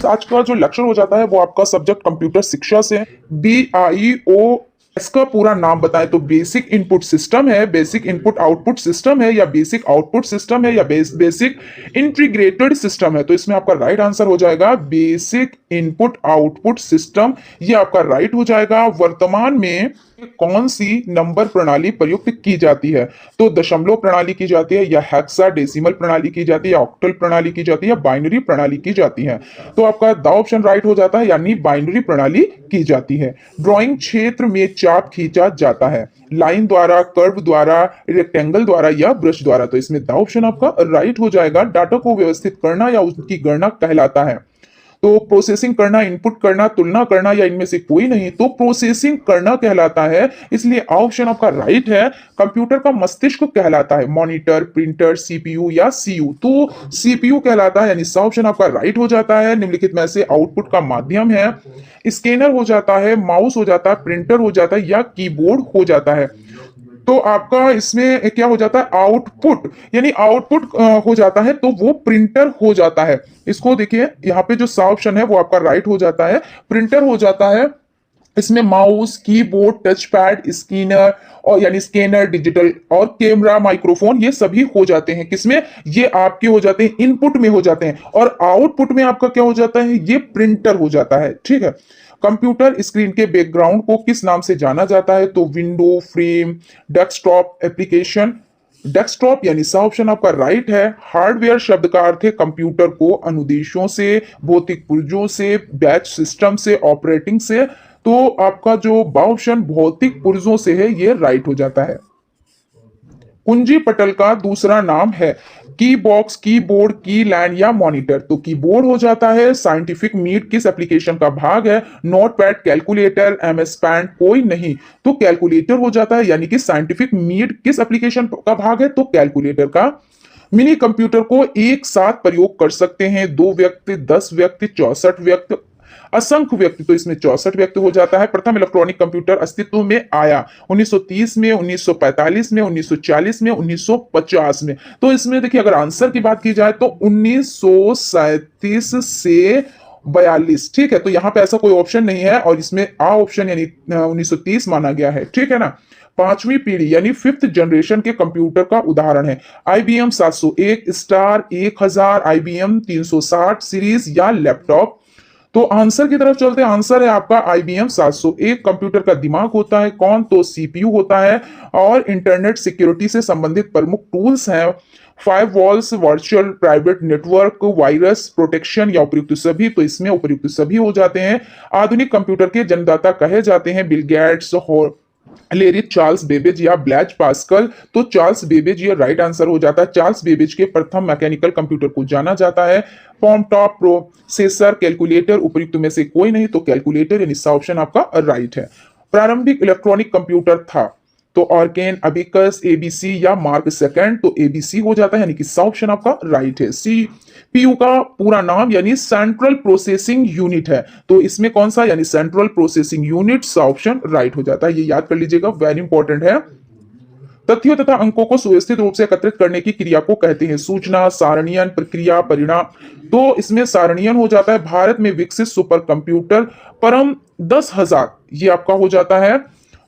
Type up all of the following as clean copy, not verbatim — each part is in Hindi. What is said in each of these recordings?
आज का जो लेक्चर हो जाता है वो आपका सब्जेक्ट कंप्यूटर शिक्षा से है। BIO इसका पूरा नाम बताएं तो बेसिक इनपुट सिस्टम है, बेसिक इनपुट आउटपुट सिस्टम है, या बेसिक आउटपुट सिस्टम है, या बेसिक इंटीग्रेटेड सिस्टम है। तो इसमें आपका राइट आंसर हो जाएगा बेसिक इनपुट आउटपुट सिस्टम। ये आपका राइट हो जाएगा। वर्तमान में कौन सी नंबर प्रणाली प्रयुक्त की जाती है? तो दशमलव प्रणाली की जाती है, या हेक्साडेसिमल प्रणाली की जाती है, या ऑक्टल प्रणाली की जाती है, या बाइनरी प्रणाली की जाती है। तो आपका द ऑप्शन राइट हो जाता है, यानी बाइनरी प्रणाली की जाती है। ड्राइंग क्षेत्र में चाप खींचा जाता है, लाइन द्वारा, कर्व द्वारा, रेक्टेंगल द्वारा, या ब्रश द्वारा। तो इसमें द ऑप्शन आपका राइट हो जाएगा। डाटा को व्यवस्थित करना या उसकी गणना कहलाता है। तो प्रोसेसिंग करना, इनपुट करना, तुलना करना, या इनमें से कोई नहीं। तो प्रोसेसिंग करना कहलाता है, इसलिए ऑप्शन आपका राइट है। कंप्यूटर का मस्तिष्क कहलाता है मॉनिटर, प्रिंटर, सीपीयू या सीयू। तो सीपीयू कहलाता है, यानी ऑप्शन आपका राइट हो जाता है। निम्नलिखित में से आउटपुट का माध्यम है, स्कैनर हो जाता है, माउस हो जाता है, प्रिंटर हो जाता है, या कीबोर्ड हो जाता है। तो आपका इसमें क्या हो जाता है? आउटपुट, यानी आउटपुट हो जाता है तो वो प्रिंटर हो जाता है। इसको देखिए, यहाँ पे जो सा ऑप्शन है वो आपका राइट हो जाता है, प्रिंटर हो जाता है। इसमें mouse, keyboard, touch pad, scanner, और यानी स्कैनर, डिजिटल और कैमरा, माइक्रोफोन, ये सभी हो जाते हैं किसमें? ये आपके हो जाते हैं इनपुट में हो जाते हैं। और आउटपुट में आपका क्या हो जाता है? ये प्रिंटर हो जाता है। ठीक है। कंप्यूटर स्क्रीन के बैकग्राउंड को किस नाम से जाना जाता है? तो window, frame, desktop, application. Desktop यानी सा ऑप्शन आपका राइट है। हार्डवेयर शब्द का अर्थ है कंप्यूटर को अनुदेशों से, भौतिक पुर्जों से, बैच सिस्टम से, ऑपरेटिंग से। तो आपका जो बा ऑप्शन भौतिक पुर्जों से है, ये राइट हो जाता है। कुंजी पटल का दूसरा नाम है की बॉक्स, कीबोर्ड, की लैंड, या मॉनिटर। तो कीबोर्ड हो जाता है। साइंटिफिक मीट किस एप्लीकेशन का भाग है? नोटपैड, कैलकुलेटर, एमएस पैड, कोई नहीं। तो कैलकुलेटर हो जाता है, यानी कि साइंटिफिक मीट किस एप्लीकेशन का भाग है? तो कैलकुलेटर का। मिनी कंप्यूटर को एक साथ प्रयोग कर सकते हैं 2 व्यक्ति, 10 व्यक्ति, 64 व्यक्ति, असंख्य व्यक्ति। तो इसमें 64 व्यक्ति हो जाता है। प्रथम इलेक्ट्रॉनिक कंप्यूटर अस्तित्व में आया 1930 में, 1945 में, 1940 में, 1950 में। तो इसमें देखिए, अगर आंसर की बात की जाए तो 1937 से 42। ठीक है। तो यहां पे ऐसा कोई ऑप्शन नहीं है, और इसमें आ ऑप्शन यानी 1930 माना गया है। ठीक है ना। पांचवी पीढ़ी यानी फिफ्थ जनरेशन के कंप्यूटर का उदाहरण है IBM 701, स्टार 1000, IBM 360 सीरीज, या लैपटॉप। तो आंसर की तरफ चलते हैं। आंसर है आपका IBM 701। कंप्यूटर का दिमाग होता है कौन? तो CPU होता है। और इंटरनेट सिक्योरिटी से संबंधित प्रमुख टूल्स हैं five walls, virtual private network, virus protection, या उपयुक्त सभी। तो इसमें उपयुक्त सभी हो जाते हैं। आधुनिक कंप्यूटर के जन्मदाता कहे जाते हैं बिल गेट्स, लेरी चार्ल्स बेबेज, या ब्लैज पास्कल। तो चार्ल्स बेबेज ये राइट आंसर हो जाता है। चार्ल्स बेबेज के प्रथम मैकेनिकल कंप्यूटर को जाना जाता है। टॉप प्रोसेसर, कैलकुलेटर, उपयुक्त में से कोई नहीं। तो कैलकुलेटर यानी सा ऑप्शन आपका राइट है। प्रारंभिक इलेक्ट्रॉनिक कंप्यूटर था तो ऑर्केन, अबिकस, एबीसी, या मार्क सेकंड। तो एबीसी हो जाता है, यानी कि सा ऑप्शन आपका राइट है। सीपीयू का पूरा नाम यानी सेंट्रल प्रोसेसिंग यूनिट है। तो इसमें कौन सा? यानी सेंट्रल प्रोसेसिंग यूनिट। सा ऑप्शन राइट हो जाता है। ये याद कर लीजिएगा, वेरी इंपॉर्टेंट है। तथ्यों तथा अंकों को सुव्यवस्थित रूप से एकत्रित करने की क्रिया को कहते हैं सूचना, सारणीयन, प्रक्रिया, परिणाम। तो इसमें सारणीयन हो जाता है। भारत में विकसित सुपर कंप्यूटर परम 10,000 ये आपका हो जाता है।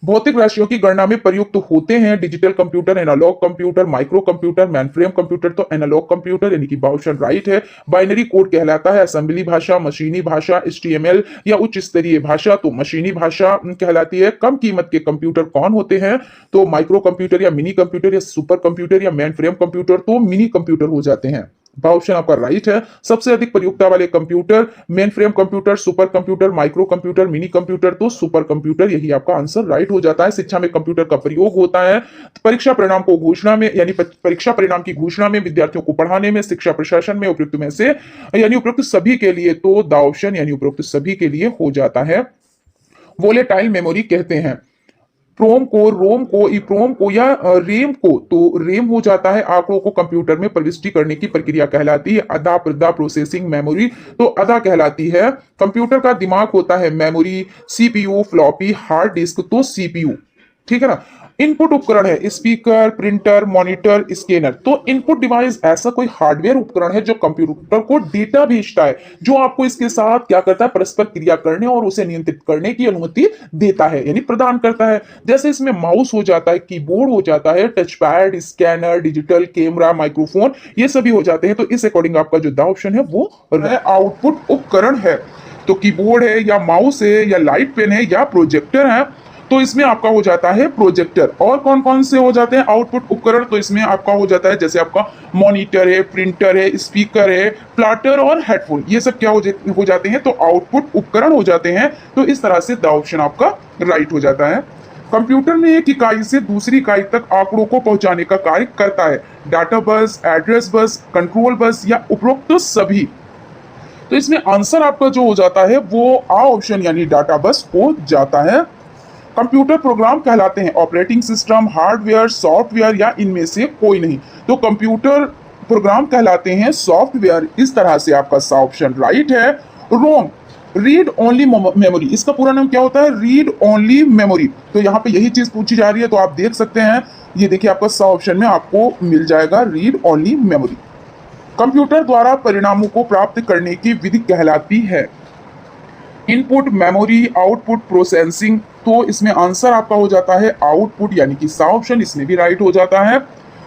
भौतिक राशियों की गणना में प्रयुक्त होते हैं digital computer, analogue computer, micro computer, mainframe computer. तो एनालॉग कंप्यूटर यानी कि ऑप्शन राइट है। बाइनरी कोड कहलाता है असेंबली भाषा, मशीनी भाषा, HTML, या उच्च स्तरीय भाषा। तो मशीनी भाषा कहलाती है। कम कीमत के कंप्यूटर कौन होते हैं? तो माइक्रो कंप्यूटर, या मिनी कंप्यूटर, या सुपर कंप्यूटर, या मेन फ्रेम कंप्यूटर। तो मिनी कंप्यूटर हो जाते हैं। ऑप्शन आपका राइट है। सबसे अधिक प्रयुक्ता वाले computer main frame computer, super computer, micro computer, mini computer. तो सुपर कंप्यूटर यही आपका आंसर राइट हो जाता है। शिक्षा में कंप्यूटर का प्रयोग होता है परीक्षा परिणाम को घोषणा में, यानी परीक्षा परिणाम की घोषणा में, विद्यार्थियों को पढ़ाने में, शिक्षा प्रशासन में, उपयुक्त में से यानी उपयुक्त सभी के लिए। तो द ऑप्शन यानी उपयुक्त सभी के लिए हो जाता है। वोलेटाइल मेमोरी कहते हैं प्रोम को, रोम को, ईप्रोम को, या रेम को। तो रेम हो जाता है आंकड़ों को कंप्यूटर में प्रविष्टि करने की प्रक्रिया कहलाती है। अदा प्रदा प्रोसेसिंग मेमोरी। तो अदा कहलाती है। कंप्यूटर का दिमाग होता है memory, CPU, floppy, hard disk. तो CPU। ठीक है ना। इनपुट उपकरण है स्पीकर, प्रिंटर, मॉनिटर, स्कैनर। तो इनपुट डिवाइस ऐसा कोई हार्डवेयर उपकरण है जो कंप्यूटर को डेटा भेजता है, जो आपको इसके साथ क्या करता है, परस्पर क्रिया करने और उसे नियंत्रित करने की अनुमति देता है, यानी प्रदान करता है। जैसे इसमें माउस हो जाता है, कीबोर्ड हो जाता है, touch pad, scanner, digital camera, microphone, ये सभी हो जाते हैं। तो इस अकॉर्डिंग आपका जो द ऑप्शन है वो आउटपुट उपकरण है। तो कीबोर्ड है या माउस है या लाइट पेन है या प्रोजेक्टर है, तो इसमें आपका हो जाता है प्रोजेक्टर। और कौन कौन से हो जाते हैं आउटपुट उपकरण, तो इसमें आपका हो जाता है जैसे आपका मॉनिटर है, प्रिंटर है, स्पीकर है, प्लाटर और हेडफोन, ये सब क्या हो जाते हैं, तो आउटपुट उपकरण हो जाते हैं। तो इस तरह से द ऑप्शन आपका राइट हो जाता है। कंप्यूटर में एक इकाई से दूसरी इकाई तक आंकड़ों को पहुंचाने का कार्य करता है। डाटा बस, एड्रेस बस, कंट्रोल बस या उपरोक्त सभी। तो इसमें आंसर आपका जो हो जाता है वो आ ऑप्शन यानी डाटा बस हो जाता है। कंप्यूटर प्रोग्राम कहलाते हैं ऑपरेटिंग सिस्टम, हार्डवेयर, सॉफ्टवेयर या इनमें से कोई नहीं। तो कंप्यूटर प्रोग्राम कहलाते हैं सॉफ्टवेयर। इस तरह से आपका सा ऑप्शन राइट है। रोम, रीड ओनली मेमोरी, इसका पूरा नाम क्या होता है, रीड ओनली मेमोरी। तो यहाँ पे यही चीज पूछी जा रही है, तो आप देख सकते हैं, ये देखिए आपका सा ऑप्शन में आपको मिल जाएगा रीड ओनली मेमोरी। कंप्यूटर द्वारा परिणामों को प्राप्त करने की विधि कहलाती है इनपुट, मेमोरी, आउटपुट, प्रोसेसिंग। तो इसमें आंसर आपका हो जाता है आउटपुट यानी कि सा ऑप्शन, इसमें भी राइट हो जाता है।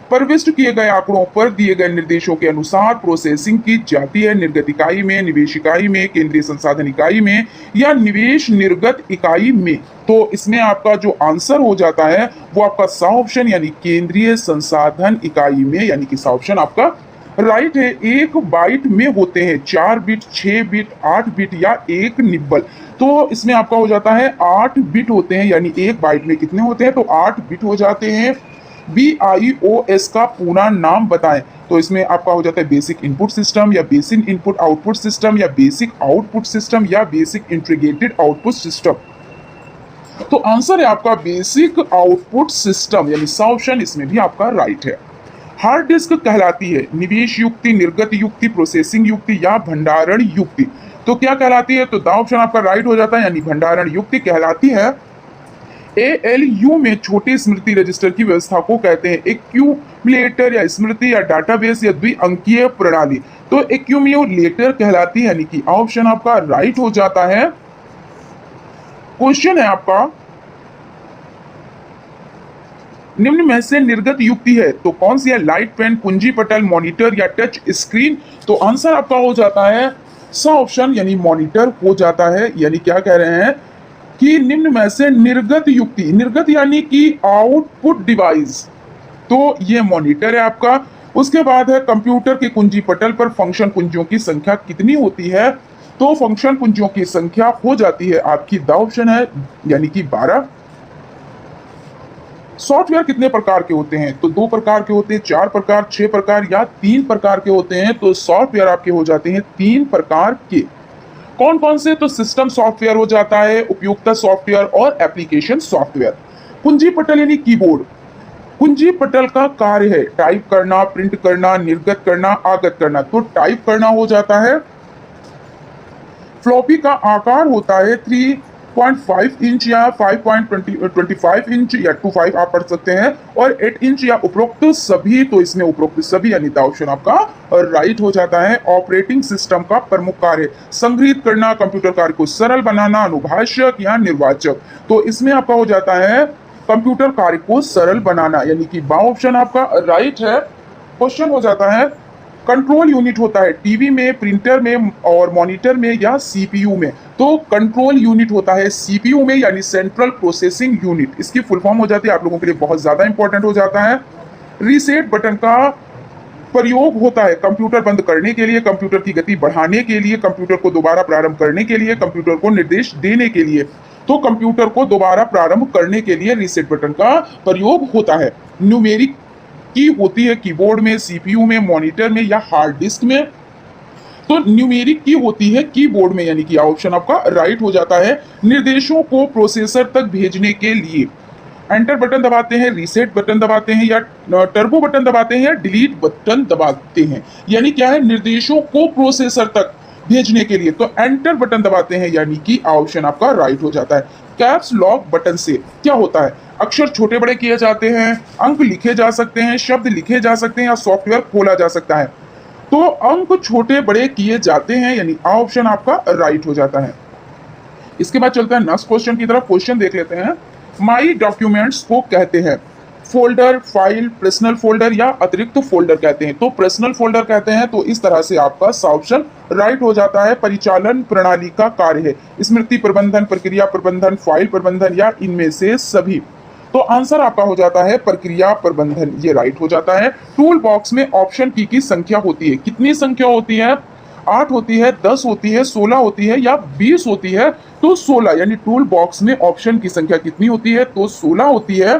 प्रविष्ट किए गए आंकड़ों पर दिए गए निर्देशों के अनुसार प्रोसेसिंग की जाती है निर्गत इकाई में, निवेश इकाई में, केंद्रीय संसाधन इकाई में या निवेश निर्गत इकाई में। तो इसमें आपका जो आंसर हो जाता है वो आपका सा ऑप्शन यानी केंद्रीय संसाधन इकाई में, यानी कि सा ऑप्शन आपका राइट है। एक बाइट में होते हैं 4 बिट, 6 बिट, 8 बिट या एक निब्बल। तो इसमें आपका हो जाता है 8 बिट होते हैं, यानी एक बाइट में कितने होते हैं, तो 8 बिट हो जाते हैं। BIOS का पूरा नाम बताएं, तो इसमें आपका हो जाता है बेसिक इनपुट सिस्टम या बेसिक इनपुट आउटपुट सिस्टम या बेसिक आउटपुट सिस्टम या बेसिक इंटीग्रेटेड आउटपुट सिस्टम। तो आंसर है आपका बेसिक आउटपुट सिस्टम, यानी सा ऑप्शन इसमें भी आपका राइट है। हार्ड डिस्क कहलाती है निवेश युक्ति, निर्गत युक्ति, प्रोसेसिंग युक्ति या भंडारण युक्ति। तो क्या कहलाती है, तो द ऑप्शन आपका राइट हो जाता है, यानी भंडारण युक्ति कहलाती है। ALU में छोटी स्मृति रजिस्टर की व्यवस्था को कहते हैं एक्यूमुलेटर या स्मृति या डाटाबेस या द्विअंकीय प्रणाली। तो एक्यूमुलेटर कहलाती है, यानी कि ऑप्शन आपका राइट हो जाता है। क्वेश्चन है आपका, निम्न में से निर्गत युक्ति है तो कौन सी है, लाइट पेन, कुंजी पटल, मॉनिटर या टच स्क्रीन। तो आंसर आपका हो जाता है सा ऑप्शन यानी मॉनिटर हो जाता है। यानी क्या कह रहे हैं कि निम्न में से निर्गत युक्ति, निर्गत यानी कि आउटपुट डिवाइस, तो ये मॉनिटर है आपका। उसके बाद है कंप्यूटर के कुंजी पटल पर फंक्शन कुंजियों की संख्या कितनी होती है, तो फंक्शन कुंजियों की संख्या हो जाती है आपकी, द ऑप्शन है यानी कि 12। सॉफ्टवेयर कितने प्रकार के होते हैं, तो 2 प्रकार के होते हैं, 4 प्रकार, 6 प्रकार या 3 प्रकार के होते हैं। तो सॉफ्टवेयर आपके हो जाते हैं 3 प्रकार के। कौन कौन से, तो सिस्टम सॉफ्टवेयर हो जाता है, उपयोगिता सॉफ्टवेयर और एप्लीकेशन सॉफ्टवेयर। कुंजी पटल यानी कीबोर्ड, कुंजी पटल का कार्य है टाइप करना, प्रिंट करना, निर्गत करना, आगत करना। तो टाइप करना हो जाता है। फ्लॉपी का आकार होता है 3.5 इंच या 5.25 इंच या 25 आप पढ़ सकते हैं, और 8 इंच या उपरोक्त सभी। तो इसमें उपरोक्त सभी यानी द ऑप्शन आपका राइट हो जाता है। ऑपरेटिंग सिस्टम का प्रमुख कार्य संग्रहित करना, कंप्यूटर कार्य को सरल बनाना, अनुभाषक या निर्वाचक। तो इसमें आपका हो जाता है कंप्यूटर कार्य को सरल बनाना, यानी कि बा ऑप्शन आपका राइट है। क्वेश्चन हो जाता है, कंट्रोल यूनिट होता है टीवी में, प्रिंटर में और मॉनिटर में या सीपीयू में। तो कंट्रोल यूनिट होता है सीपीयू में, यानी सेंट्रल प्रोसेसिंग यूनिट। इसकी फुल फॉर्म हो जाती है, आप लोगों के लिए बहुत ज्यादा इंपॉर्टेंट हो जाता है। रीसेट बटन का प्रयोग होता है कंप्यूटर बंद करने के लिए, कंप्यूटर की गति बढ़ाने के लिए, कंप्यूटर को दोबारा प्रारंभ करने के लिए, कंप्यूटर को निर्देश देने के लिए। तो कंप्यूटर को दोबारा प्रारंभ करने के लिए रीसेट बटन का प्रयोग होता है। न्यूमेरिक की होती है कीबोर्ड में, सीपीयू में, मॉनिटर में या हार्ड डिस्क में। तो न्यूमेरिक की होती है कीबोर्ड में, यानी कि ऑप्शन आपका राइट हो जाता है। निर्देशों को प्रोसेसर तक भेजने के लिए एंटर बटन दबाते हैं, रीसेट बटन दबाते हैं या टर्बो बटन दबाते हैं या डिलीट बटन दबाते हैं। यानी क्या है, निर्देशों को प्रोसेसर तक भेजने के लिए तो एंटर बटन दबाते हैं, यानी कि ऑप्शन आपका राइट हो जाता है। कैप्स लॉक बटन से क्या होता है, अक्षर छोटे बड़े किए जाते हैं, अंक लिखे जा सकते हैं, शब्द लिखे जा सकते हैं या सॉफ्टवेयर खोला जा सकता है। तो अंक छोटे बड़े किए जाते हैं यानी आ ऑप्शन आपका राइट हो जाता है। इसके बाद चलते हैं नेक्स्ट क्वेश्चन की तरफ। क्वेश्चन देख लेते हैं। माई डॉक्यूमेंट्स को कहते हैं फोल्डर, फाइल, पर्सनल फोल्डर या अतिरिक्त फोल्डर कहते हैं। तो पर्सनल फोल्डर कहते हैं, तो इस तरह से आपका सा ऑप्शन राइट हो जाता है। परिचालन प्रणाली का कार्य है स्मृति प्रबंधन, प्रक्रिया प्रबंधन, फाइल प्रबंधन या इनमें से सभी। तो आंसर आपका हो जाता है प्रक्रिया प्रबंधन, ये राइट हो जाता है। टूल बॉक्स में ऑप्शन की संख्या होती है, कितनी संख्या होती है, 8 होती है, 10 होती है, 16 होती है या 20 होती है। तो 16 यानी टूल बॉक्स में ऑप्शन की संख्या कितनी होती है, तो 16 होती है।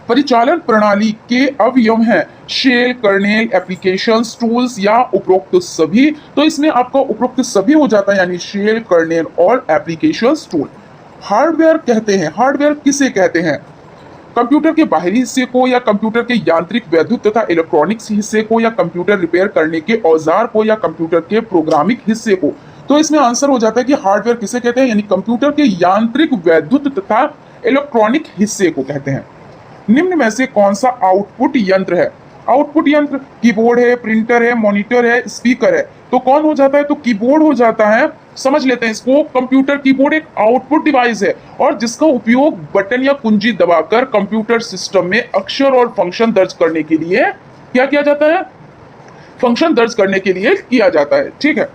परिचालन प्रणाली के अवयव हैं शेल, कर्नेल, एप्लीकेशंस, टूल्स या उपरोक्त सभी। तो इसमें आपका उपरोक्त सभी हो जाता है यानी शेल, कर्नेल और एप्लीकेशंस, टूल। हार्डवेयर कहते हैं, हार्डवेयर किसे कहते हैं, कंप्यूटर के बाहरी हिस्से को या कंप्यूटर के यांत्रिक, वैद्युत तथा इलेक्ट्रॉनिक्स हिस्से को या कंप्यूटर रिपेयर करने के औजार को या कंप्यूटर के प्रोग्रामिक हिस्से को। तो इसमें आंसर हो जाता है कि हार्डवेयर किसे कहते हैं यानी कंप्यूटर के यांत्रिक, वैद्युत तथा इलेक्ट्रॉनिक हिस्से को कहते हैं। निम्न में से कौन सा आउटपुट यंत्र है, आउटपुट यंत्र कीबोर्ड है, प्रिंटर है, मॉनिटर है, स्पीकर है। तो कौन हो जाता है, तो कीबोर्ड हो जाता है। समझ लेते हैं इसको। कंप्यूटर कीबोर्ड एक आउटपुट डिवाइस है और जिसका उपयोग बटन या कुंजी दबाकर कंप्यूटर सिस्टम में अक्षर और फंक्शन दर्ज करने के लिए क्या किया जाता है, फंक्शन दर्ज करने के लिए किया जाता है। ठीक है।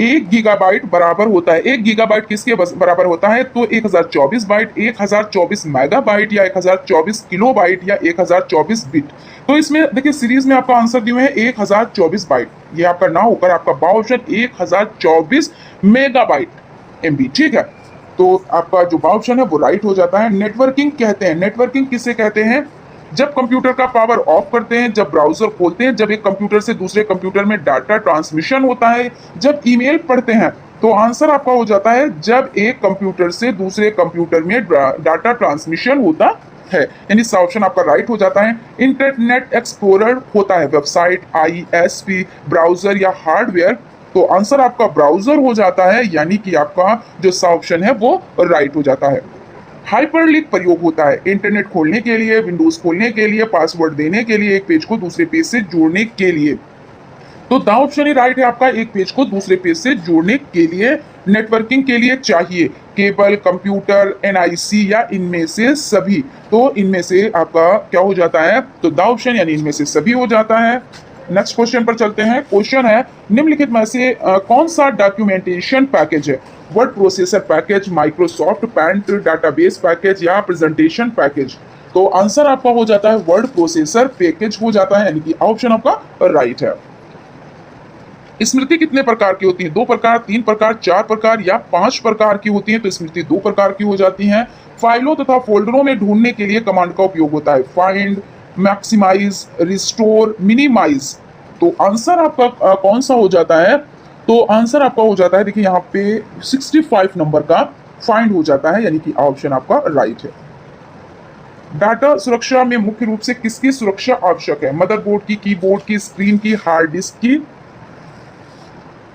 1 गीगाबाइट बराबर होता है, 1 गीगाबाइट किसके बराबर होता है, तो 1024 बाइट, 1024 मेगाबाइट या 1024 किलोबाइट या 1024 बिट। तो इसमें देखिए सीरीज में आपका आंसर दिए हैं 1024 बाइट, ये आपका ना होकर आपका बा ऑप्शन 1024 मेगाबाइट एमबी। ठीक है, तो आपका जो बा ऑप्शन है वो राइट हो जाता है। नेटवर्किंग कहते हैं, नेटवर्किंग किसे कहते हैं, जब कंप्यूटर का पावर ऑफ करते हैं, जब ब्राउजर खोलते हैं, जब एक कंप्यूटर से दूसरे कंप्यूटर में डाटा ट्रांसमिशन होता है, जब ईमेल पढ़ते हैं। तो आंसर आपका हो जाता है जब एक कंप्यूटर से दूसरे कंप्यूटर में डाटा ट्रांसमिशन होता है, यानी सा ऑप्शन आपका राइट हो जाता है। इंटरनेट एक्सप्लोरर होता है वेबसाइट, आईएसपी, ब्राउजर या हार्डवेयर। तो आंसर आपका ब्राउजर हो जाता है, यानी कि आपका जो सा ऑप्शन है वो राइट हो जाता है। हाइपरलिंक प्रयोग होता है इंटरनेट खोलने के लिए, विंडोज खोलने के लिए, पासवर्ड देने के लिए, एक पेज को दूसरे पेज से जोड़ने के लिए। तो दा ऑप्शन ही राइट है आपका, एक पेज को दूसरे पेज से जोड़ने के लिए। नेटवर्किंग के लिए चाहिए केबल, कंप्यूटर, एनआईसी या इनमें से सभी। तो इनमें से आपका क्या हो जाता है, तो दा ऑप्शन यानी इनमें से सभी हो जाता है। नेक्स्ट क्वेश्चन पर चलते हैं। क्वेश्चन है निम्नलिखित में से कौन सा डॉक्यूमेंटेशन पैकेज है, word processor package, Microsoft paint database package या प्रेजेंटेशन पैकेज। तो आंसर आपका हो जाता है वर्ड प्रोसेसर पैकेज हो जाता है, यानी कि ऑप्शन आपका राइट है। स्मृति कितने प्रकार की होती है, 2 प्रकार, 3 प्रकार, 4 प्रकार या 5 प्रकार की होती है। तो स्मृति 2 प्रकार की हो जाती है। फाइलों तथा फोल्डरों में ढूंढने के लिए कमांड का उपयोग होता है फाइंड, मैक्सिमाइज, रिस्टोर, मिनिमाइज। तो आंसर आपका कौन सा हो जाता है, तो आंसर आपका हो जाता है, देखिए यहाँ पे 65 नंबर का फाइंड हो जाता है, यानी कि ऑप्शन आपका राइट है। डाटा सुरक्षा में मुख्य रूप से किसकी सुरक्षा आवश्यक है, मदरबोर्ड की, कीबोर्ड की, स्क्रीन की, हार्ड डिस्क की।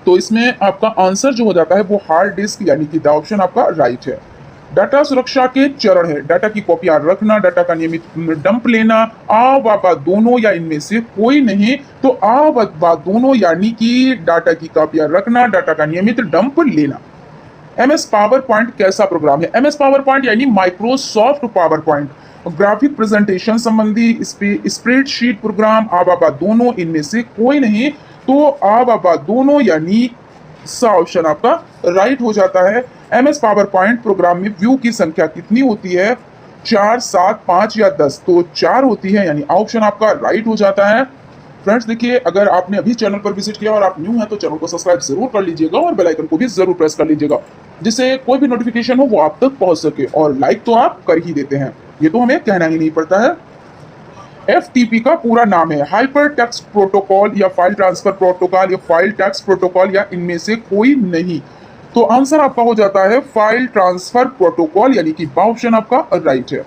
तो इसमें आपका आंसर जो हो जाता है वो हार्ड डिस्क, यानी कि ऑप्शन आपका राइट है। डाटा सुरक्षा के चरण है डाटा की कॉपियां रखना, डाटा का नियमित डंप लेना, आ व दोनों या इनमें से कोई नहीं। तो आ व दोनों यानी कि डाटा की कॉपियां रखना, डाटा का नियमित डंप लेना। एमएस पावर पॉइंट कैसा प्रोग्राम है, एमएस पावर पॉइंट यानी Microsoft power point graphic presentation संबंधी स्प्रेडशीट प्रोग्राम, आ व दोनों इनमें से कोई नहीं। तो आ व दोनों यानी सा ऑप्शन आपका राइट हो जाता है। एमएस पावर पॉइंट प्रोग्राम में व्यू की संख्या कितनी होती है, 4, 7, 5 या 10। तो 4 होती है, यानी ऑप्शन आपका राइट हो जाता है। फ्रेंड्स देखिए, अगर आपने अभी चैनल पर विजिट किया और आप न्यू हैं तो चैनल को सब्सक्राइब जरूर कर लीजिएगा और बेल आइकन को भी जरूर प्रेस कर लीजिएगा, जिससे कोई भी नोटिफिकेशन हो वो आप तक पहुंच सके। और लाइक तो आप कर ही देते हैं, ये तो हमें कहना ही नहीं पड़ता है। FTP का पूरा नाम है हाइपर टेक्स्ट प्रोटोकॉल या फाइल ट्रांसफर प्रोटोकॉल या फाइल टेक्स्ट प्रोटोकॉल या इनमें से कोई नहीं। तो आंसर आपका हो जाता है फाइल ट्रांसफर प्रोटोकॉल, यानी कि ऑप्शन आपका राइट है।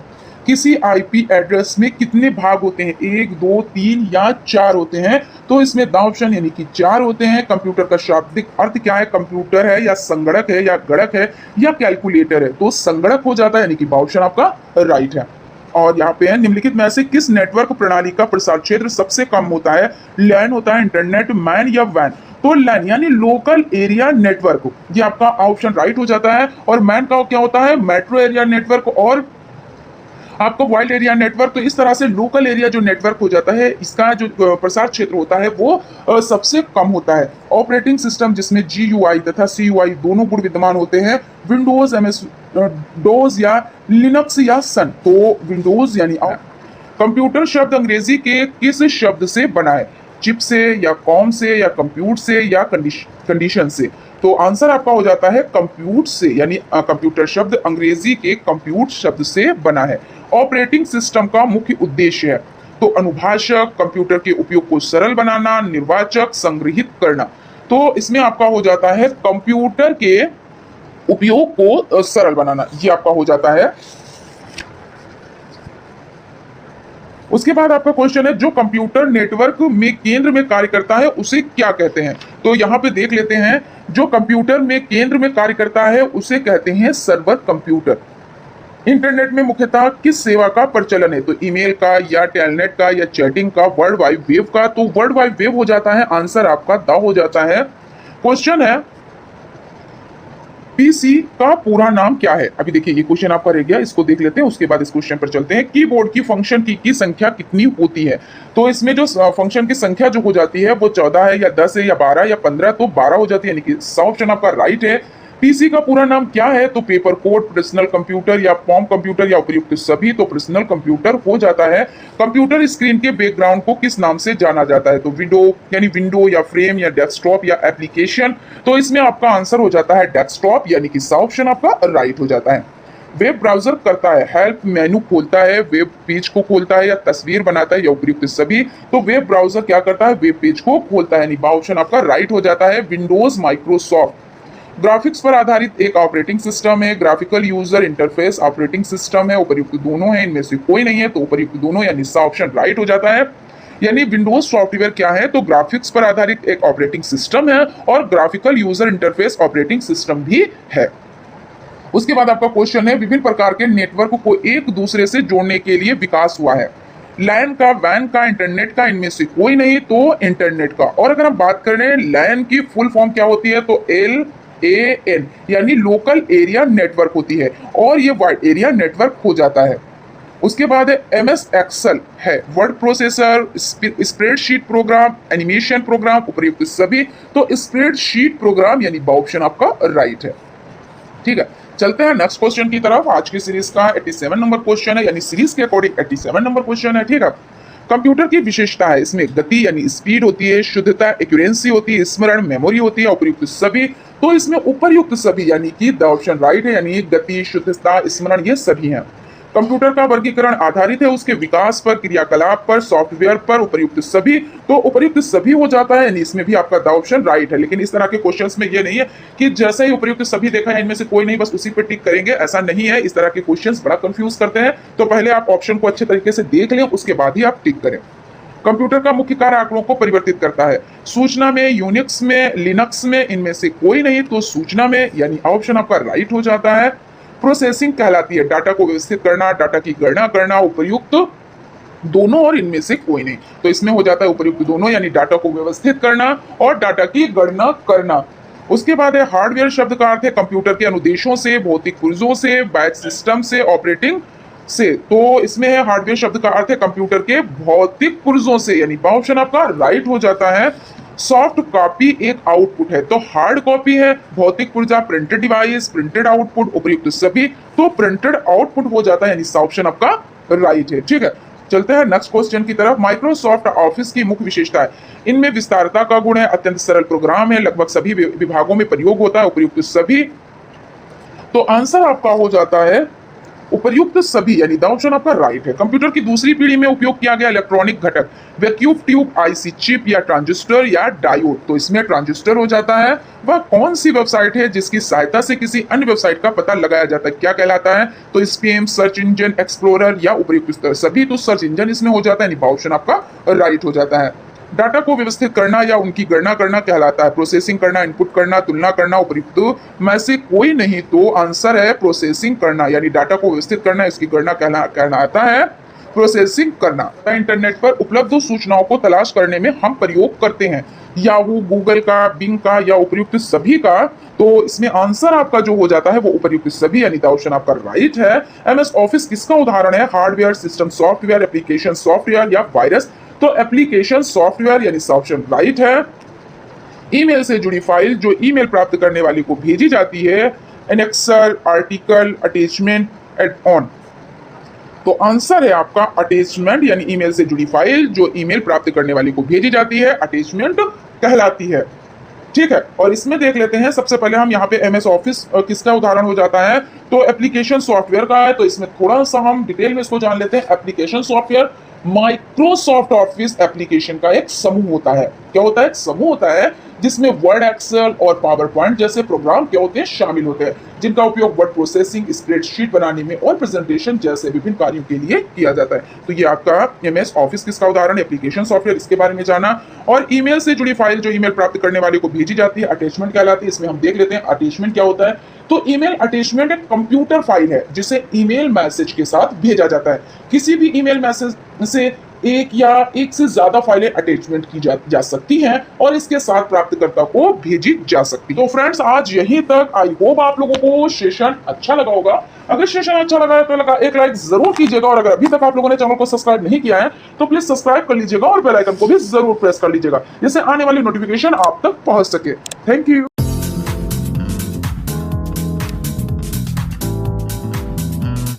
किसी आईपी एड्रेस में कितने भाग होते हैं, 1 2 3 या 4 होते हैं। तो इसमें द ऑप्शन यानी कि 4 होते हैं। कंप्यूटर का शाब्दिक अर्थ क्या है, कंप्यूटर है या संगणक है या गणक है या कैलकुलेटर है, तो संगणक हो जाता है, यानी कि ऑप्शन आपका राइट है। और यहाँ पे है निम्नलिखित में से किस नेटवर्क प्रणाली का प्रसार क्षेत्र सबसे कम होता है, लैन होता है, इंटरनेट, मैन या वैन। तो लैन यानी लोकल एरिया नेटवर्क, ये आपका ऑप्शन राइट हो जाता है। और मैन का क्या होता है, मेट्रो एरिया नेटवर्क, और आपको वाइल्ड एरिया नेटवर्क। तो इस तरह से लोकल एरिया जो नेटवर्क हो जाता है, इसका जो प्रसार क्षेत्र होता है वो सबसे कम होता है। ऑपरेटिंग सिस्टम जिसमें GUI तथा CUI दोनों गुण विद्यमान होते हैं, विंडोज, MS डोज या लिनक्स या सन। तो विंडोज यानी कंप्यूटर शब्द अंग्रेजी के किस शब्द से बना है, चिप से या कॉम से या कंप्यूट से या कंडीशन से। तो आंसर आपका हो जाता है कंप्यूट से, यानी कंप्यूटर शब्द अंग्रेजी के कंप्यूट शब्द से बना है। ऑपरेटिंग सिस्टम का मुख्य उद्देश्य है, तो अनुभाषक, कंप्यूटर के उपयोग को सरल बनाना, निर्वाचक, संग्रहित करना। तो इसमें आपका हो जाता है कंप्यूटर के उपयोग को सरल बनाना, ये आपका हो जाता है। उसके बाद आपका क्वेश्चन है, जो कंप्यूटर नेटवर्क में केंद्र में कार्य करता है उसे क्या कहते हैं। तो यहाँ पे देख लेते हैं, जो कंप्यूटर में केंद्र में कार्य करता है उसे कहते हैं सर्वर कंप्यूटर। इंटरनेट में मुख्यतः किस सेवा का प्रचलन है, तो ईमेल का या टेलनेट का या चैटिंग का, वर्ल्ड वाइड वेब का। तो वर्ल्ड वाइड वेब हो जाता है, आंसर आपका द हो जाता है। क्वेश्चन है, पीसी का पूरा नाम क्या है। अभी देखिए ये क्वेश्चन आपका रह गया, इसको देख लेते हैं, उसके बाद इस क्वेश्चन पर चलते हैं। कीबोर्ड की फंक्शन की संख्या कितनी होती है। तो इसमें जो फंक्शन की संख्या जो हो जाती है वो 14 है या 10 है या 12 या 15, तो 12 हो जाती है, यानी कि ऑप्शन आपका राइट है। पीसी का पूरा नाम क्या है, तो पेपर कोड, पर्सनल कंप्यूटर या फॉर्म कंप्यूटर या उपयुक्त सभी। तो पर्सनल कंप्यूटर हो जाता है। कंप्यूटर स्क्रीन के बैकग्राउंड को किस नाम से जाना जाता है, तो विंडो यानी विंडो या फ्रेम या डेस्कटॉप या एप्लीकेशन। तो इसमें आपका आंसर हो जाता है डेस्कटॉप, यानी कि ऑप्शन आपका राइट हो जाता है। वेब ब्राउजर करता है, हेल्प मेनू खोलता है, वेब पेज को खोलता है या तस्वीर बनाता है या उपयुक्त सभी। तो वेब ब्राउजर क्या करता है, वेब पेज को खोलता है, यानी ऑप्शन आपका राइट हो जाता है, विंडोज माइक्रोसॉफ्ट। ग्राफिक्स पर आधारित एक ऑपरेटिंग सिस्टम है, graphical user interface operating system है, उपयुक्त दोनों है, इनमें से कोई नहीं है, तो उपयुक्त दोनों यानी ऑप्शन राइट हो जाता है। यानी विंडोज सॉफ्टवेयर क्या है, तो ग्राफिक्स पर आधारित एक ऑपरेटिंग सिस्टम है और graphical user interface operating system भी है। उसके बाद आपका क्वेश्चन है, विभिन्न प्रकार के नेटवर्क को एक दूसरे से जोड़ने के लिए विकास हुआ है, लैन का, वैन का, इंटरनेट का, इनमें से कोई नहीं, तो इंटरनेट का। और अगर हम बात करें लैन की फुल फॉर्म क्या होती है, तो LAN यानी लोकल एरिया नेटवर्क होती है, और ये वाइड एरिया नेटवर्क हो जाता है। उसके बाद है MS एक्सेल है, word processor, spreadsheet program, animation program, उपयुक्त सभी। तो स्प्रेडशीट प्रोग्राम यानी ऑप्शन आपका राइट है। ठीक है, चलते हैं नेक्स्ट क्वेश्चन की तरफ। आज की सीरीज का 87 नंबर क्वेश्चन है, यानी सीरीज के अकॉर्डिंग 87 नंबर क्वेश्चन है। ठीक है, कंप्यूटर की विशेषता है, इसमें गति यानी स्पीड होती है, शुद्धता एक्यूरेंसी होती है, स्मरण मेमोरी होती है, उपयुक्त सभी। तो इसमें उपयुक्त सभी यानी कि द ऑप्शन राइट है, यानी गति, शुद्धता, स्मरण ये सभी हैं। कंप्यूटर का वर्गीकरण आधारित है उसके विकास पर, क्रियाकलाप पर, सॉफ्टवेयर पर, उपयुक्त सभी। तो उपयुक्त सभी हो जाता है, यानी इसमें भी आपका द ऑप्शन राइट है। लेकिन इस तरह के क्वेश्चंस में ये नहीं है कि जैसे ही उपयुक्त सभी देखा है इनमें से कोई नहीं बस उसी पे टिक करेंगे, ऐसा नहीं है। इस तरह के क्वेश्चंस बड़ा कंफ्यूज करते हैं, तो पहले आप ऑप्शन को अच्छे तरीके से देख लें, उसके बाद ही आप टिक करें। कंप्यूटर का मुख्य कार्य आंकड़ों को परिवर्तित करता है, सूचना में, यूनिक्स में, लिनक्स में, इनमें से कोई नहीं, तो सूचना में, यानी ऑप्शन आपका राइट हो जाता है। प्रोसेसिंग कहलाती है, डाटा को व्यवस्थित करना, डाटा की गणना करना, उपयुक्त दोनों और इनमें से कोई नहीं। तो इसमें हो जाता है उपयुक्त दोनों, यानी डाटा को व्यवस्थित करना और डाटा की गणना करना। उसके बाद है हार्डवेयर शब्द का अर्थ है कंप्यूटर के अनुदेशों से, भौतिक पुर्जों से, बैच सिस्टम से, ऑपरेटिंग से। तो इसमें है हार्डवेयर शब्द का अर्थ है कंप्यूटर के भौतिक पुर्जों से, यानी ऑप्शन आपका राइट हो जाता है। सॉफ्ट कॉपी एक आउटपुट है, तो हार्ड कॉपी है, भौतिक पुर्जा प्रिंटेड डिवाइस, प्रिंटेड आउटपुट, उपयुक्त सभी। तो प्रिंटेड आउटपुट हो जाता है, यानी ऑप्शन आपका राइट है। ठीक है, चलते हैं नेक्स्ट क्वेश्चन की तरफ। माइक्रोसॉफ्ट ऑफिस की मुख्य विशेषता है, इनमें विस्तारता का गुण है, अत्यंत सरल प्रोग्राम है, लगभग सभी विभागों में प्रयोग होता है, उपयुक्त सभी। तो आंसर आपका हो जाता है उपर्युक्त सभी यानी द ऑप्शन आपका राइट है। कंप्यूटर की दूसरी पीढ़ी में उपयोग किया गया इलेक्ट्रॉनिक घटक वैक्यूम ट्यूब, आईसी चिप या ट्रांजिस्टर या डायोड, तो इसमें ट्रांजिस्टर हो जाता है। वह कौन सी वेबसाइट है जिसकी सहायता से किसी अन्य वेबसाइट का पता लगाया जाता है, क्या कहलाता है? तो स्पैम, सर्च इंजन एक्सप्लोरर या उपर्युक्त सभी, तो सर्च इंजन इसमें हो जाता है, यानी ऑप्शन आपका राइट हो जाता है। डाटा को व्यवस्थित करना या उनकी गणना करना कहलाता है प्रोसेसिंग करना, इनपुट करना, तुलना करना, उपयुक्त में से कोई नहीं, तो आंसर है प्रोसेसिंग करना, यानी डाटा को व्यवस्थित करना, इसकी गणना कहलाता है प्रोसेसिंग करना। इंटरनेट पर उपलब्ध सूचनाओं को तलाश करने में हम प्रयोग करते हैं याहू, गूगल का, बिंग का या उपयुक्त सभी का, तो इसमें आंसर आपका जो हो जाता है वो उपयुक्त सभी, यानी ऑप्शन आपका राइट है। एमएस ऑफिस किसका उदाहरण है? Hardware, system software, application software या वायरस, तो एप्लीकेशन सॉफ्टवेयर, यानी ऑप्शन राइट है। ईमेल से जुड़ी फाइल जो ईमेल प्राप्त करने वाले को भेजी जाती है, annexure, article, attachment, add on, तो आंसर है आपका अटैचमेंट, यानी ईमेल से जुड़ी फाइल जो ईमेल प्राप्त करने वाले को भेजी जाती है अटैचमेंट कहलाती है। ठीक है, और इसमें देख लेते हैं सबसे पहले हम यहाँ पे एमएस ऑफिस किसका उदाहरण हो जाता है, तो एप्लीकेशन सॉफ्टवेयर का है, तो इसमें थोड़ा सा हम डिटेल में इसको जान लेते हैं। Application software Microsoft office application का एक समूह होता है। क्या होता है? एक समूह होता है जिसमें वर्ड, एक्सेल और पावर पॉइंट जैसे प्रोग्राम क्या होते हैं? शामिल होते हैं, जिनका उपयोग वर्ड प्रोसेसिंग, स्प्रेडशीट बनाने में और प्रेजेंटेशन जैसे विभिन्न कार्यों के लिए किया जाता है। तो ये आपका एमएस ऑफिस किसका उदाहरण? एप्लीकेशन सॉफ्टवेयर, इसके बारे में जाना। और ईमेल से जुड़ी फाइल जो ईमेल प्राप्त करने वाले को भेजी जाती है अटैचमेंट कहलाती है। इसमें हम देख लेते हैं अटैचमेंट क्या होता है। तो ईमेल अटैचमेंट एक कंप्यूटर फाइल है जिसे ईमेल मैसेज के साथ भेजा जाता है। किसी भी ईमेल मैसेज से एक या एक से ज्यादा फाइलें अटैचमेंट की जा सकती हैं और इसके साथ प्राप्तकर्ता को भेजी जा सकती है। तो फ्रेंड्स, आज यहीं तक। आई होप आप लोगों को सेशन अच्छा लगा होगा। अगर सेशन अच्छा लगा है तो एक लाइक जरूर कीजिएगा, और अगर अभी तक आप लोगों ने चैनल को सब्सक्राइब नहीं किया है तो प्लीज सब्सक्राइब कर लीजिएगा और बेल आइकन को भी जरूर प्रेस कर लीजिएगा, जिससे आने वाली नोटिफिकेशन आप तक पहुंच सके। Thank you.